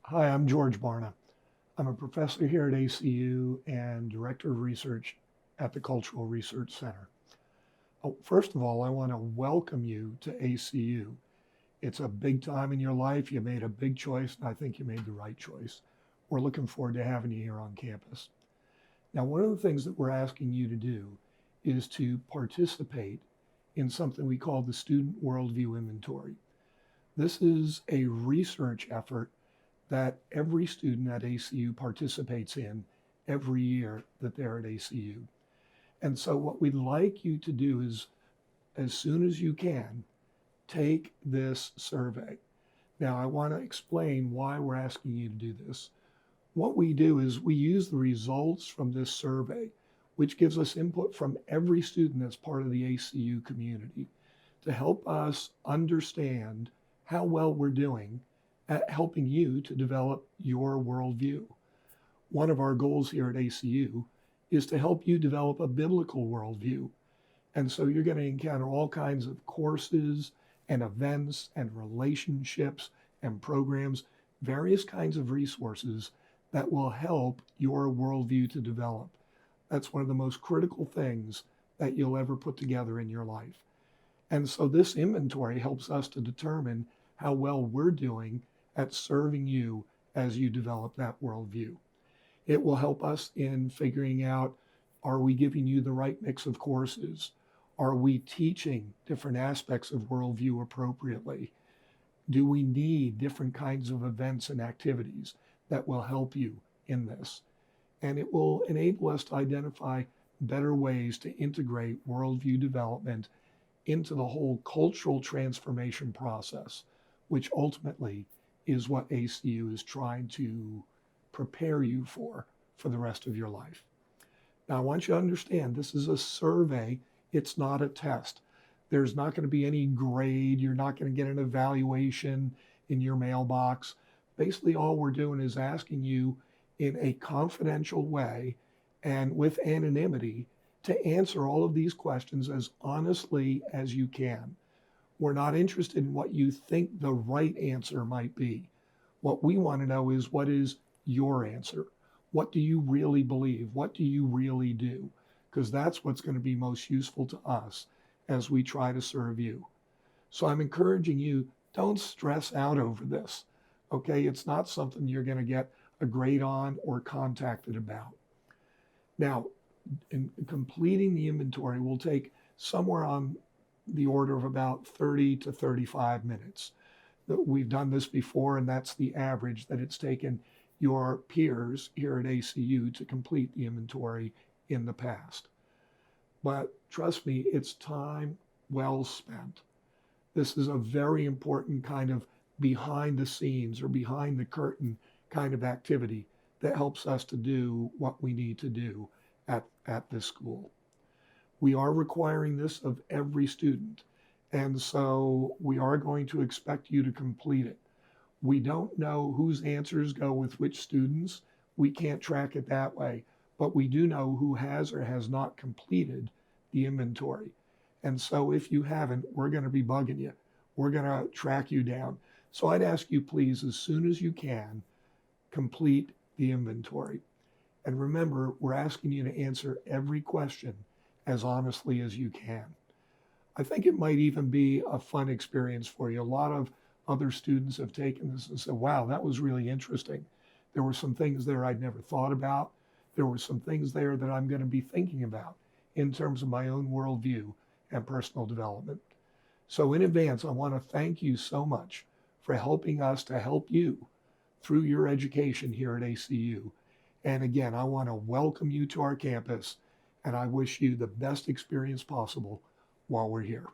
Hi, I'm George Barna. I'm a professor here at ACU and director of research at the Cultural Research Center. Oh, first of all, I want to welcome you to ACU. It's a big time in your life. You made a big choice, and I think you made the right choice. We're looking forward to having you here on campus. Now, one of the things that we're asking you to do is to participate in something we call the Student Worldview Inventory. This is a research effort that every student at ACU participates in every year that they're at ACU. And so what we'd like you to do is, as soon as you can, take this survey. Now, I want to explain why we're asking you to do this. What we do is we use the results from this survey, which gives us input from every student that's part of the ACU community, to help us understand how well we're doing at helping you to develop your worldview. One of our goals here at ACU is to help you develop a biblical worldview. And so you're going to encounter all kinds of courses and events and relationships and programs, various kinds of resources that will help your worldview to develop. That's one of the most critical things that you'll ever put together in your life. And so this inventory helps us to determine how well we're doing at serving you as you develop that worldview. It will help us in figuring out, are we giving you the right mix of courses? Are we teaching different aspects of worldview appropriately? Do we need different kinds of events and activities that will help you in this? And it will enable us to identify better ways to integrate worldview development into the whole cultural transformation process, which ultimately is what ACU is trying to prepare you for the rest of your life. Now, I want you to understand this is a survey, it's not a test. There's not going to be any grade, you're not going to get an evaluation in your mailbox. Basically, all we're doing is asking you in a confidential way and with anonymity to answer all of these questions as honestly as you can. We're not interested in what you think the right answer might be. What we want to know is, what is your answer? What do you really believe? What do you really do? Because that's what's going to be most useful to us as we try to serve you. So I'm encouraging you, don't stress out over this. Okay, it's not something you're going to get a grade on or contacted about. Now, in completing the inventory will take somewhere on the order of about 30 to 35 minutes. We've done this before, and that's the average that it's taken your peers here at ACU to complete the inventory in the past. But trust me, it's time well spent. This is a very important kind of behind the scenes or behind the curtain kind of activity that helps us to do what we need to do at this school. We are requiring this of every student, and so we are going to expect you to complete it. We don't know whose answers go with which students. We can't track it that way, but we do know who has or has not completed the inventory. And so if you haven't, we're going to be bugging you. We're going to track you down. So I'd ask you, please, as soon as you can, complete the inventory. And remember, we're asking you to answer every question as honestly as you can. I think it might even be a fun experience for you. A lot of other students have taken this and said, wow, that was really interesting. There were some things there I'd never thought about. There were some things there that I'm going to be thinking about in terms of my own worldview and personal development. So in advance, I want to thank you so much for helping us to help you through your education here at ACU. And again, I want to welcome you to our campus, and I wish you the best experience possible while we're here.